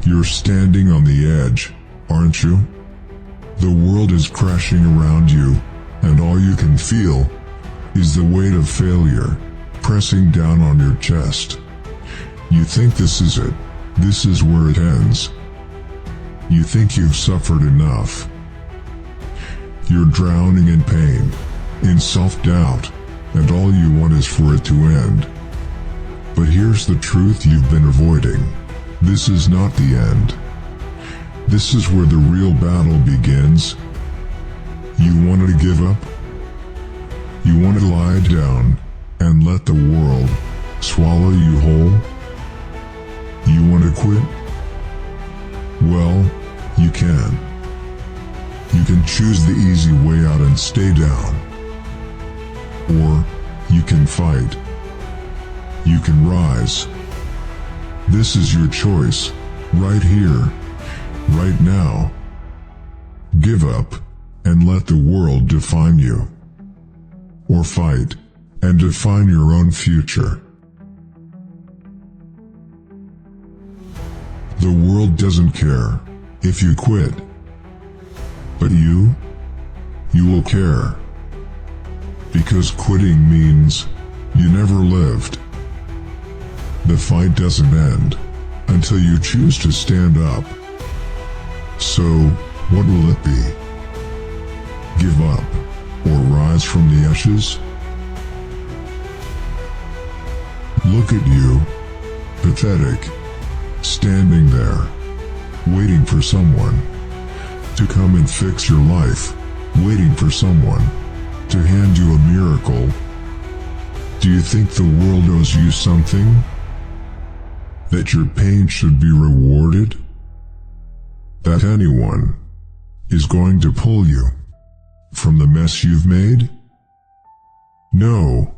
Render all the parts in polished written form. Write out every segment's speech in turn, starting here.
You're standing on the edge, aren't you? The world is crashing around you, and all you can feel is the weight of failure pressing down on your chest. You think this is it. This is where it ends. You think you've suffered enough. You're drowning in pain, in self-doubt, and all you want is for it to end. But here's the truth you've been avoiding. This is not the end. This is where the real battle begins. You wanted to give up? You want to lie down and let the world swallow you whole? You want to quit? Well, you can. You can choose the easy way out and stay down. Or you can fight. You can rise. This is your choice, right here, right now. Give up and let the world define you. Or fight and define your own future. The world doesn't care if you quit. But you will care. Because quitting means you never lived. The fight doesn't end until you choose to stand up. So, what will it be? Give up or rise from the ashes? Look at you, pathetic, standing there, waiting for someone to come and fix your life, waiting for someone to hand you a miracle. Do you think the world owes you something? That your pain should be rewarded? That anyone is going to pull you from the mess you've made? No.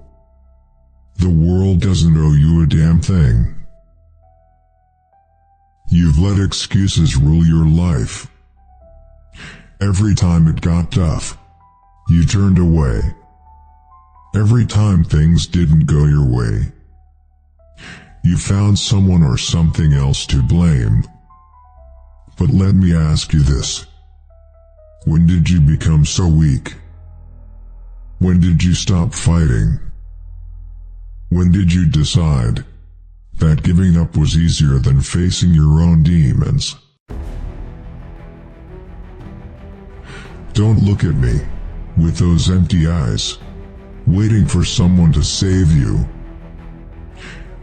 The world doesn't owe you a damn thing. You've let excuses rule your life. Every time it got tough, you turned away. Every time things didn't go your way, you found someone or something else to blame. But let me ask you this. When did you become so weak? When did you stop fighting? When did you decide that giving up was easier than facing your own demons? Don't look at me with those empty eyes, waiting for someone to save you.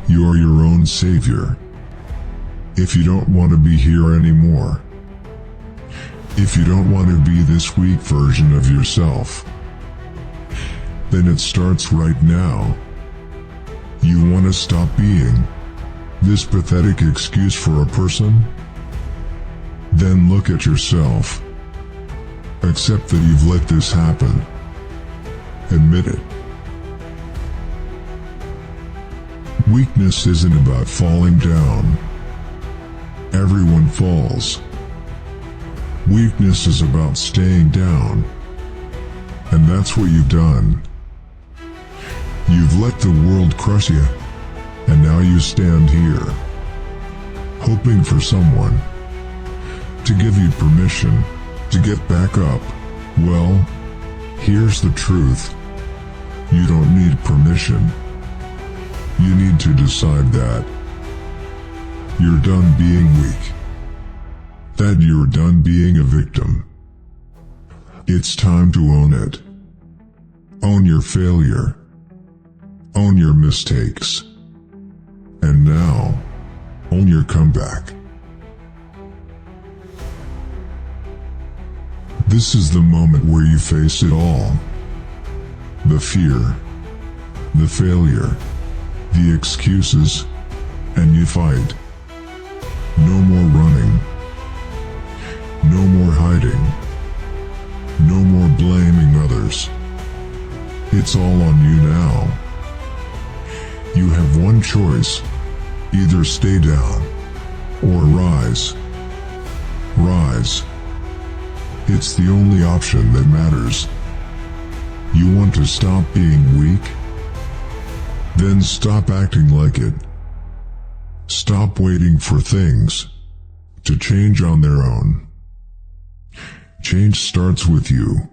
You are your own savior. If you don't want to be here anymore, if you don't want to be this weak version of yourself, then it starts right now. You want to stop being this pathetic excuse for a person? Then look at yourself. Accept that you've let this happen. Admit it. Weakness isn't about falling down. Everyone falls. Weakness is about staying down. And that's what you've done. You've let the world crush you, and now you stand here, hoping for someone to give you permission to get back up. Well, here's the truth. You don't need permission. You need to decide that you're done being weak. That you're done being a victim. It's time to own it. Own your failure. Own your mistakes. And now, own your comeback. This is the moment where you face it all. The fear, the failure, the excuses, and you fight. No more running. No more hiding. No more blaming others. It's all on you now. You have one choice. Either stay down or rise. Rise. It's the only option that matters. You want to stop being weak? Then stop acting like it. Stop waiting for things to change on their own. Change starts with you,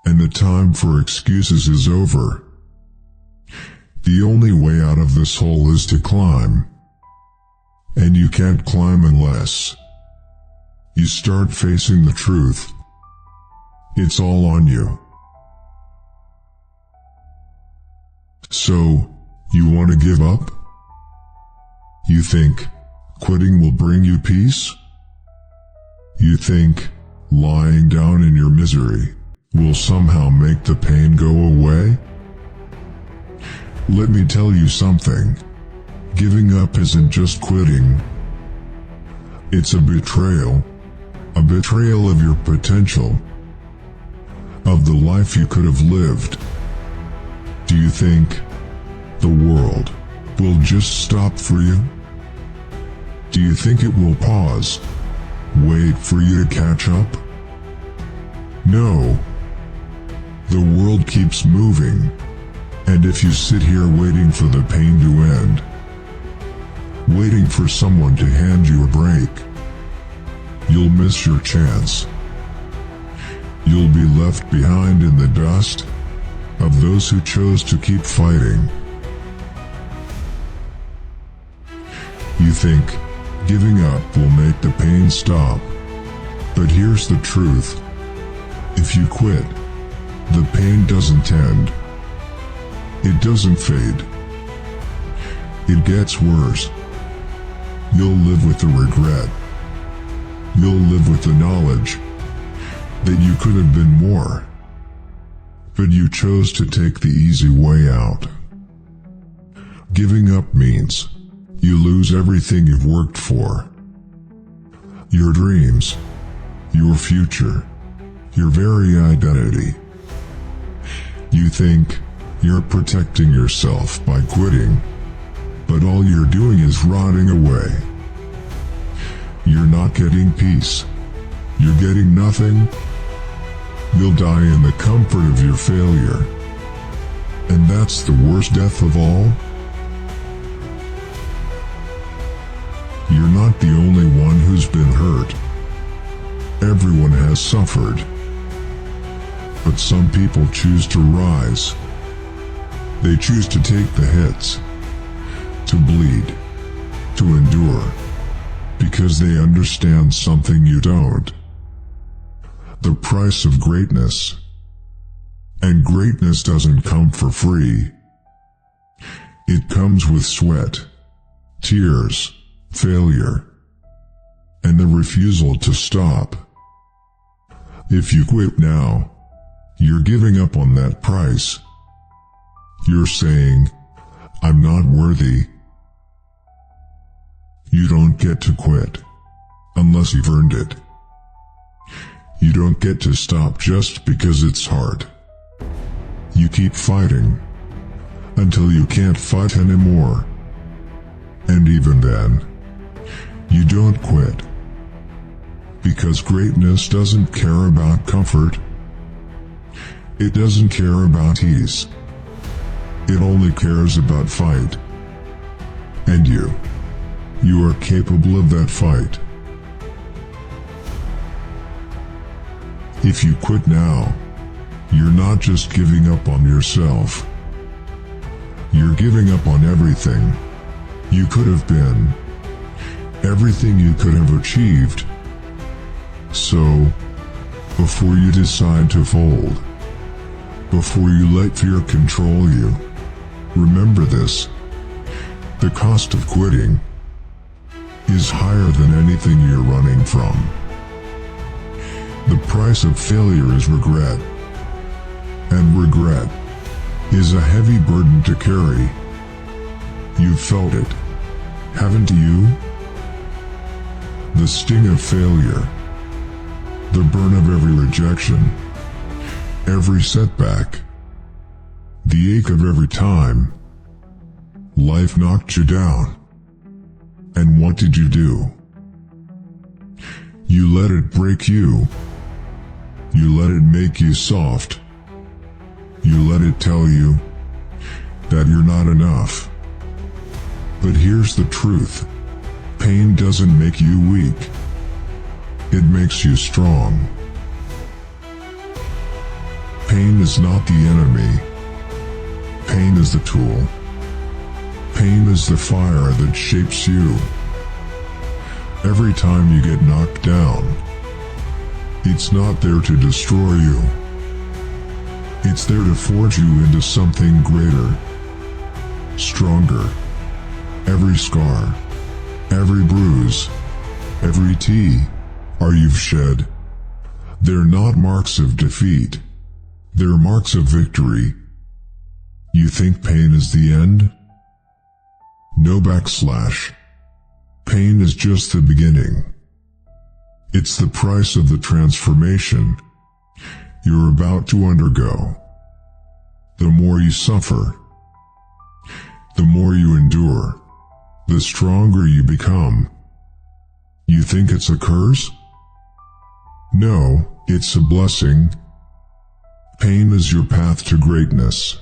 and the time for excuses is over. The only way out of this hole is to climb, and you can't climb unless you start facing the truth. It's all on you. So, you want to give up? You think quitting will bring you peace? You think lying down in your misery will somehow make the pain go away? Let me tell you something. Giving up isn't just quitting. It's a betrayal of your potential, of the life you could have lived. Do you think the world will just stop for you? Do you think it will pause, wait for you to catch up? No. The world keeps moving, and if you sit here waiting for the pain to end, waiting for someone to hand you a break, you'll miss your chance. You'll be left behind in the dust of those who chose to keep fighting. You think giving up will make the pain stop, but here's the truth. If you quit, the pain doesn't end. It doesn't fade. It gets worse. You'll live with the regret. You'll live with the knowledge that you could have been more, but you chose to take the easy way out. Giving up means you lose everything you've worked for. Your dreams, your future, your very identity. You think you're protecting yourself by quitting, but all you're doing is rotting away. You're not getting peace. You're getting nothing. You'll die in the comfort of your failure. And that's the worst death of all. You're not the only one who's been hurt. Everyone has suffered. But some people choose to rise. They choose to take the hits, to bleed, to endure, because they understand something you don't. The price of greatness. And greatness doesn't come for free. It comes with sweat, tears, failure, and the refusal to stop. If you quit now, you're giving up on that price. You're saying, I'm not worthy. You don't get to quit unless you've earned it. You don't get to stop just because it's hard. You keep fighting until you can't fight anymore. And even then, you don't quit. Because greatness doesn't care about comfort. It doesn't care about ease. It only cares about fight. And you are capable of that fight. If you quit now, you're not just giving up on yourself. You're giving up on everything you could have been, everything you could have achieved. So, before you decide to fold, before you let fear control you, remember this: the cost of quitting is higher than anything you're running from. The price of failure is regret, and regret is a heavy burden to carry. You've felt it, haven't you? The sting of failure, the burn of every rejection, every setback, the ache of every time life knocked you down. And what did you do? You let it break you. You let it make you soft. You let it tell you that you're not enough. But here's the truth. Pain doesn't make you weak. It makes you strong. Pain is not the enemy. Pain is the tool. Pain is the fire that shapes you. Every time you get knocked down, it's not there to destroy you. It's there to forge you into something greater, stronger. Every scar, every bruise, every tear you've shed, they're not marks of defeat. They're marks of victory. You think pain is the end? No backslash. Pain is just the beginning. It's the price of the transformation you're about to undergo. The more you suffer, the more you endure, the stronger you become. You think it's a curse? No, it's a blessing. Pain is your path to greatness.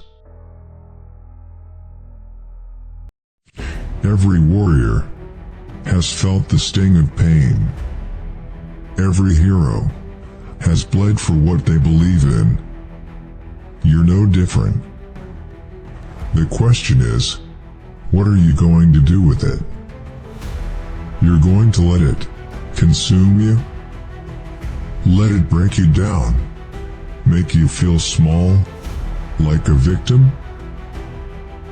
Every warrior has felt the sting of pain. Every hero has bled for what they believe in. You're no different. The question is, what are you going to do with it? You're going to let it consume you? Let it break you down? Make you feel small, like a victim?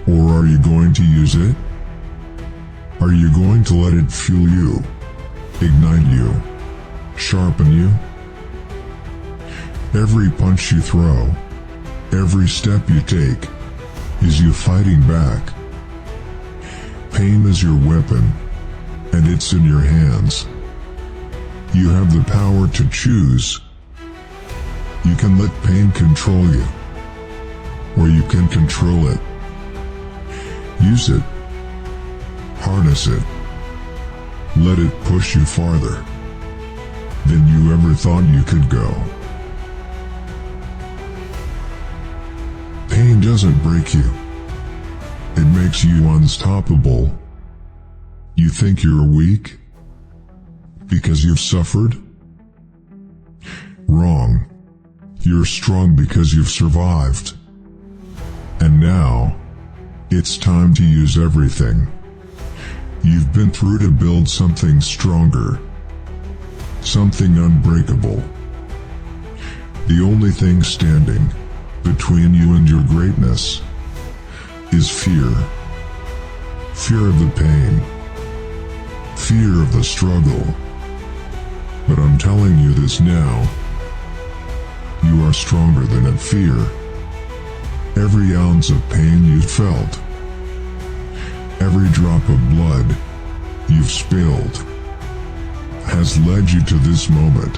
Or are you going to use it? Are you going to let it fuel you, ignite you, sharpen you? Every punch you throw, every step you take, is you fighting back. Pain is your weapon, and it's in your hands. You have the power to choose. You can let pain control you, or you can control it. Use it. Harness it. Let it push you farther than you ever thought you could go. Pain doesn't break you. It makes you unstoppable. You think you're weak because you've suffered? Wrong. You're strong because you've survived. And now, it's time to use everything you've been through to build something stronger, something unbreakable. The only thing standing between you and your greatness is fear. Fear of the pain. Fear of the struggle. But I'm telling you this now. You are stronger than that fear. Every ounce of pain you've felt, every drop of blood you've spilled, has led you to this moment.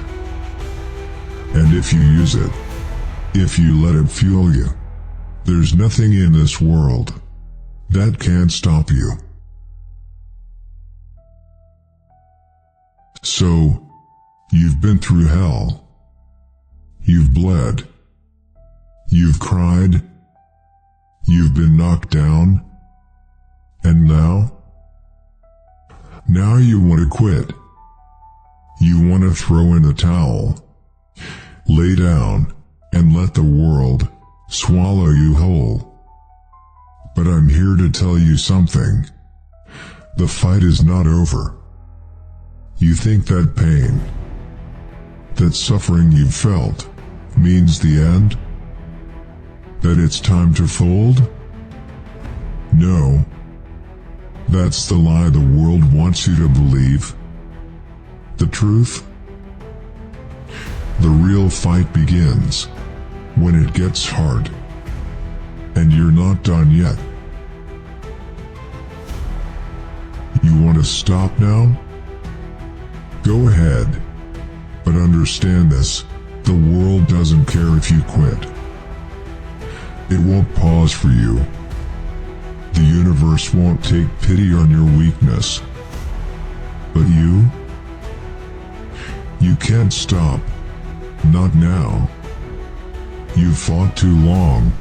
And if you use it, if you let it fuel you, there's nothing in this world that can't stop you. So, you've been through hell. You've bled. You've cried. You've been knocked down. And now? Now you want to quit. You want to throw in the towel. Lay down and let the world swallow you whole. But I'm here to tell you something. The fight is not over. You think that pain, that suffering you've felt, means the end? That it's time to fold? No. That's the lie the world wants you to believe. The truth? The real fight begins when it gets hard. And you're not done yet. You want to stop now? Go ahead. But understand this, the world doesn't care if you quit. It won't pause for you. The universe won't take pity on your weakness. But you? You can't stop. Not now. You've fought too long.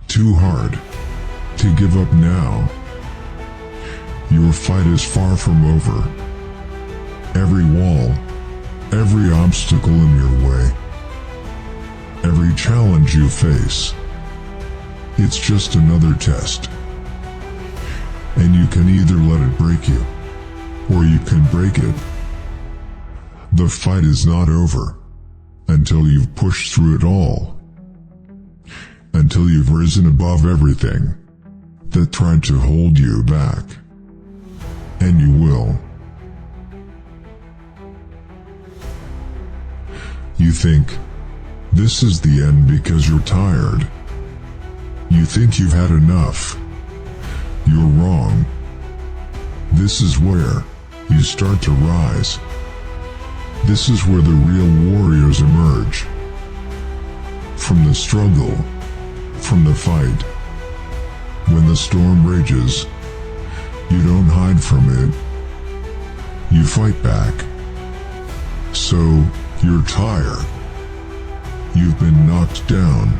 Too hard. To give up now. Your fight is far from over. Every wall, every obstacle in your way, every challenge you face, it's just another test. And you can either let it break you, or you can break it. The fight is not over until you've pushed through it all. Until you've risen above everything that tried to hold you back. And you will. You think this is the end because you're tired. You think you've had enough. You're wrong. This is where you start to rise. This is where the real warriors emerge. From the struggle, from the fight. When the storm rages, you don't hide from it. You fight back. So, you're tired. You've been knocked down.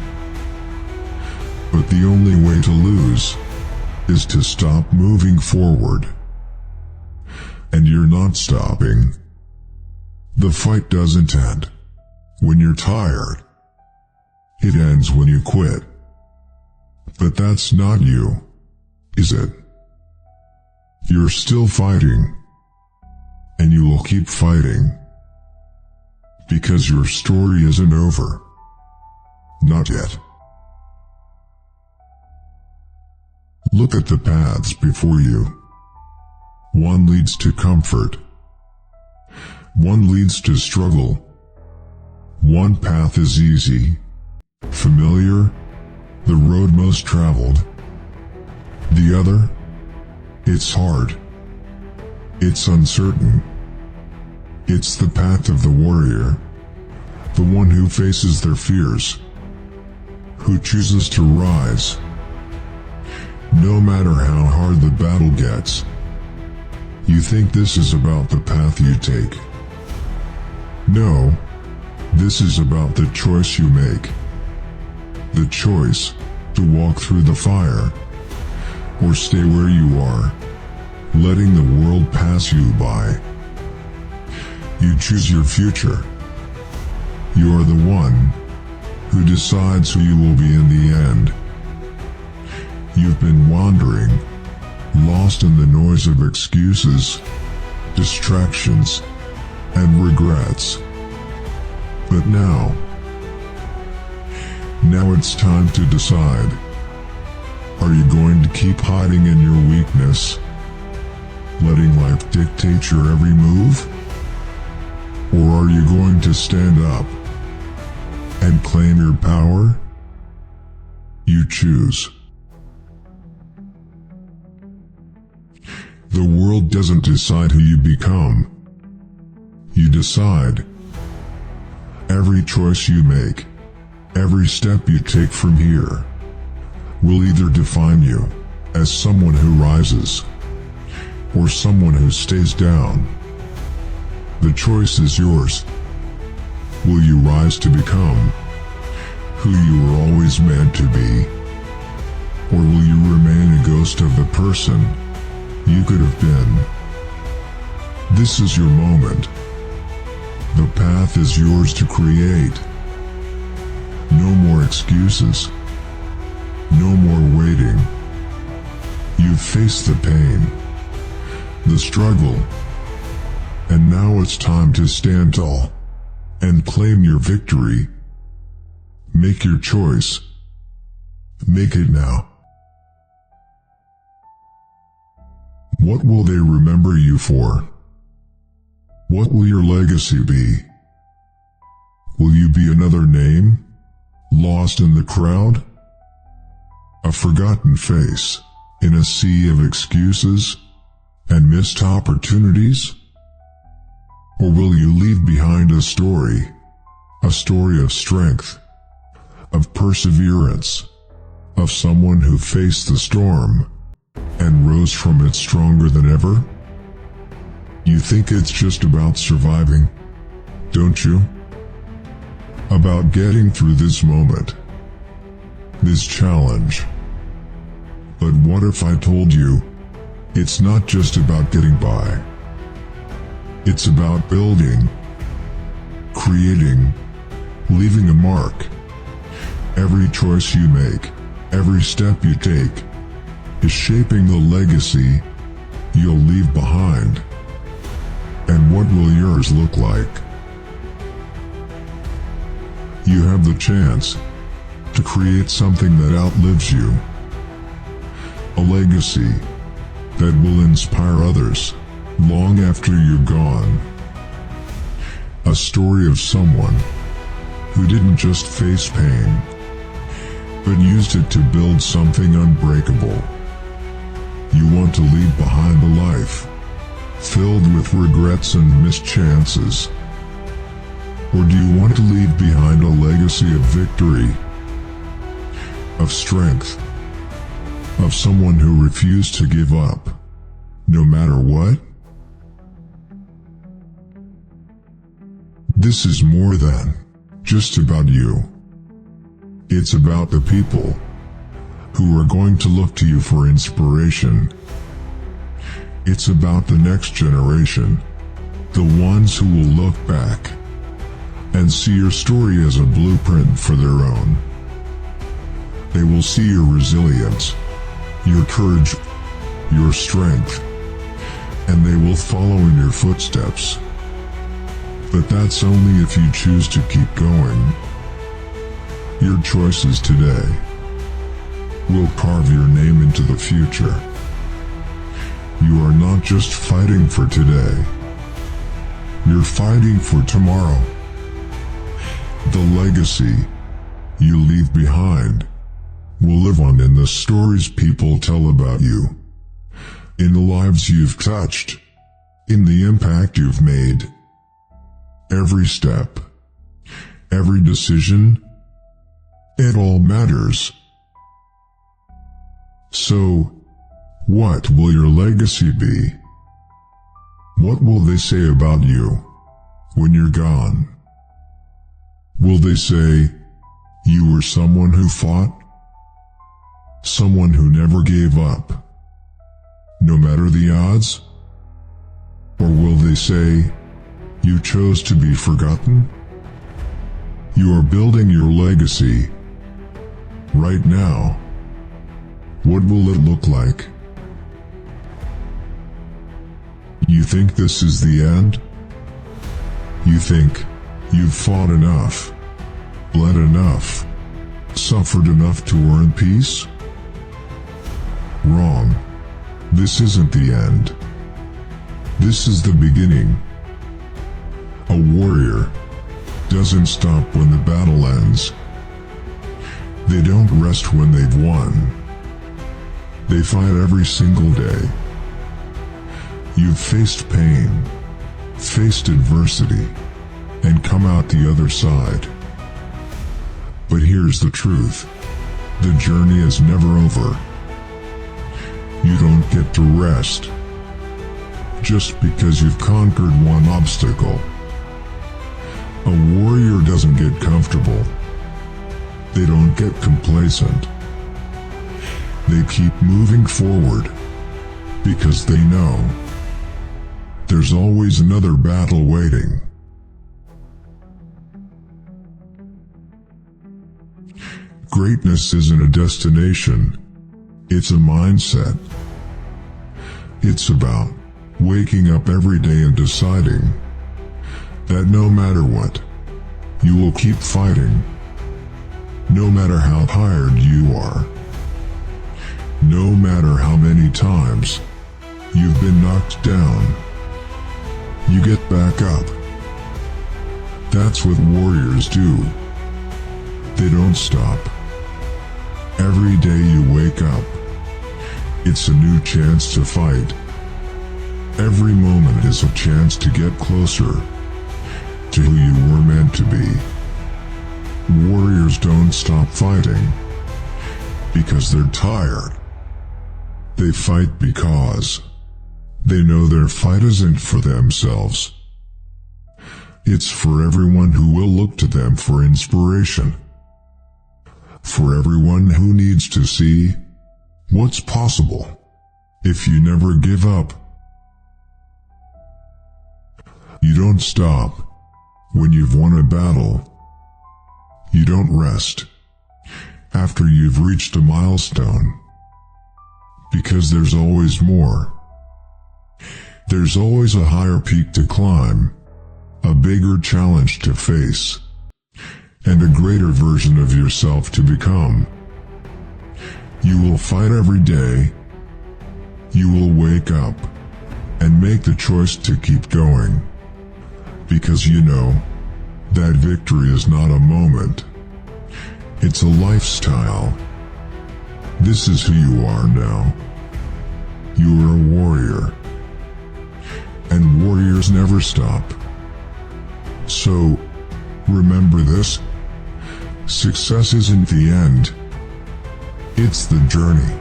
But the only way to lose is to stop moving forward. And you're not stopping. The fight doesn't end when you're tired. It ends when you quit. But that's not you, is it? You're still fighting. And you will keep fighting. Because your story isn't over. Not yet. Look at the paths before you. One leads to comfort. One leads to struggle. One path is easy, familiar, the road most traveled. The other, it's hard. It's uncertain. It's the path of the warrior, the one who faces their fears, who chooses to rise. No matter how hard the battle gets, you think this is about the path you take. No, this is about the choice you make. The choice to walk through the fire, or stay where you are, letting the world pass you by. You choose your future. You are the one who decides who you will be in the end. You've been wandering, lost in the noise of excuses, distractions, and regrets. But now it's time to decide. Are you going to keep hiding in your weakness, letting life dictate your every move? Or are you going to stand up and claim your power? You choose. The world doesn't decide who you become. You decide. Every choice you make, every step you take from here, will either define you as someone who rises, or someone who stays down. The choice is yours. Will you rise to become who you were always meant to be? Or will you remain a ghost of the person you could have been? This is your moment. The path is yours to create. No more excuses. No more waiting. You've faced the pain, the struggle, and now it's time to stand tall and claim your victory. Make your choice. Make it now. What will they remember you for? What will your legacy be? Will you be another name, lost in the crowd? A forgotten face in a sea of excuses and missed opportunities? Or will you leave behind a story of strength, of perseverance, of someone who faced the storm and rose from it stronger than ever? You think it's just about surviving, don't you? About getting through this moment, this challenge. But what if I told you It's not just about getting by. It's about building, creating, leaving a mark. Every choice you make, every step you take, is shaping the legacy you'll leave behind. And what will yours look like? You have the chance to create something that outlives you. A legacy that will inspire others long after you're gone. A story of someone who didn't just face pain, but used it to build something unbreakable. You want to leave behind a life filled with regrets and missed chances? Or do you want to leave behind a legacy of victory, of strength, of someone who refused to give up, no matter what? This is more than just about you. It's about the people who are going to look to you for inspiration. It's about the next generation, the ones who will look back and see your story as a blueprint for their own. They will see your resilience, your courage, your strength, and they will follow in your footsteps. But that's only if you choose to keep going. Your choices today will carve your name into the future. You are not just fighting for today. You're fighting for tomorrow. The legacy you leave behind will live on in the stories people tell about you, in the lives you've touched, in the impact you've made. Every step, every decision, it all matters. So, what will your legacy be? What will they say about you when you're gone? Will they say, you were someone who fought? Someone who never gave up, no matter the odds? Or will they say, you chose to be forgotten? You are building your legacy right now. What will it look like? You think this is the end? You think you've fought enough, bled enough, suffered enough to earn peace? Wrong. This isn't the end. This is the beginning. A warrior doesn't stop when the battle ends. They don't rest when they've won. They fight every single day. You've faced pain, faced adversity, and come out the other side. But here's the truth. The journey is never over. You don't get to rest just because you've conquered one obstacle. A warrior doesn't get comfortable. They don't get complacent. They keep moving forward because they know there's always another battle waiting. Greatness isn't a destination, it's a mindset. It's about waking up every day and deciding that no matter what, you will keep fighting. No matter how tired you are. No matter how many times you've been knocked down, you get back up. That's what warriors do. They don't stop. Every day you wake up, it's a new chance to fight. Every moment is a chance to get closer to who you were meant to be. Warriors don't stop fighting because they're tired. They fight because they know their fight isn't for themselves. It's for everyone who will look to them for inspiration. For everyone who needs to see what's possible if you never give up. You don't stop when you've won a battle. You don't rest after you've reached a milestone. Because there's always more. There's always a higher peak to climb, a bigger challenge to face, and a greater version of yourself to become. You will fight every day. You will wake up and make the choice to keep going. Because you know that victory is not a moment. It's a lifestyle. This is who you are now. You are a warrior. And warriors never stop. So, remember this. Success isn't the end. It's the journey.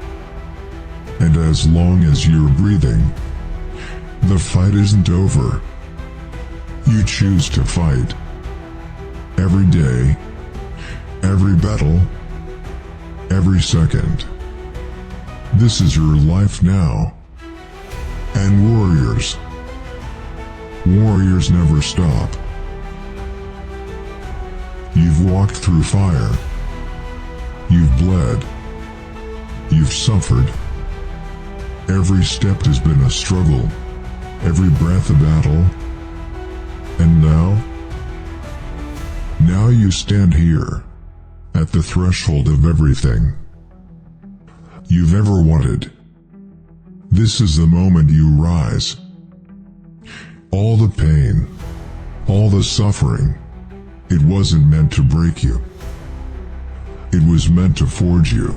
And as long as you're breathing, the fight isn't over. You choose to fight. Every day, every battle, every second. This is your life now. And warriors never stop. You've walked through fire. You've bled. You've suffered. Every step has been a struggle. Every breath a battle. And now you stand here, at the threshold of everything you've ever wanted. This is the moment you rise. All the pain, all the suffering, it wasn't meant to break you. It was meant to forge you.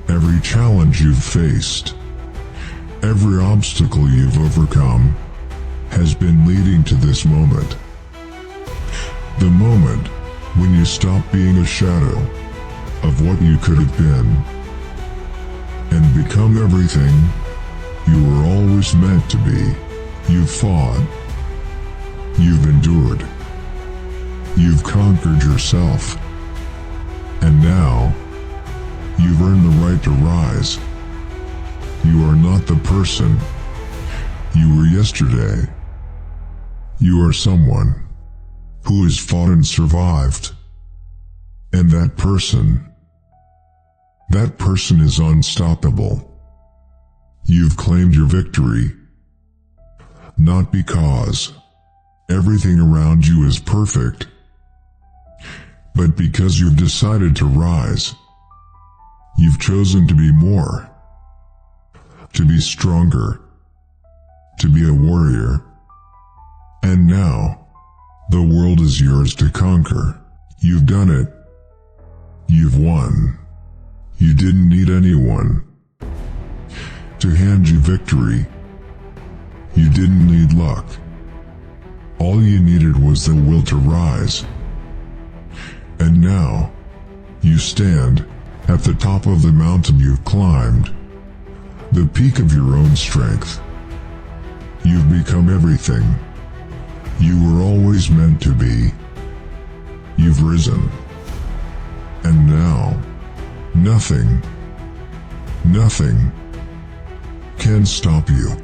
Every challenge you've faced, every obstacle you've overcome, has been leading to this moment. The moment when you stop being a shadow of what you could have been and become everything you were always meant to be. You've fought. You've endured. You've conquered yourself. And now, you've earned the right to rise. You are not the person you were yesterday. You are someone who has fought and survived. And that person is unstoppable. You've claimed your victory, not because everything around you is perfect, but because you've decided to rise. You've chosen to be more, to be stronger, to be a warrior. And now, the world is yours to conquer. You've done it. You've won. You didn't need anyone to hand you victory. You didn't need luck. All you needed was the will to rise. And now, you stand at the top of the mountain you've climbed, the peak of your own strength. You've become everything you were always meant to be. You've risen. And now, nothing can stop you.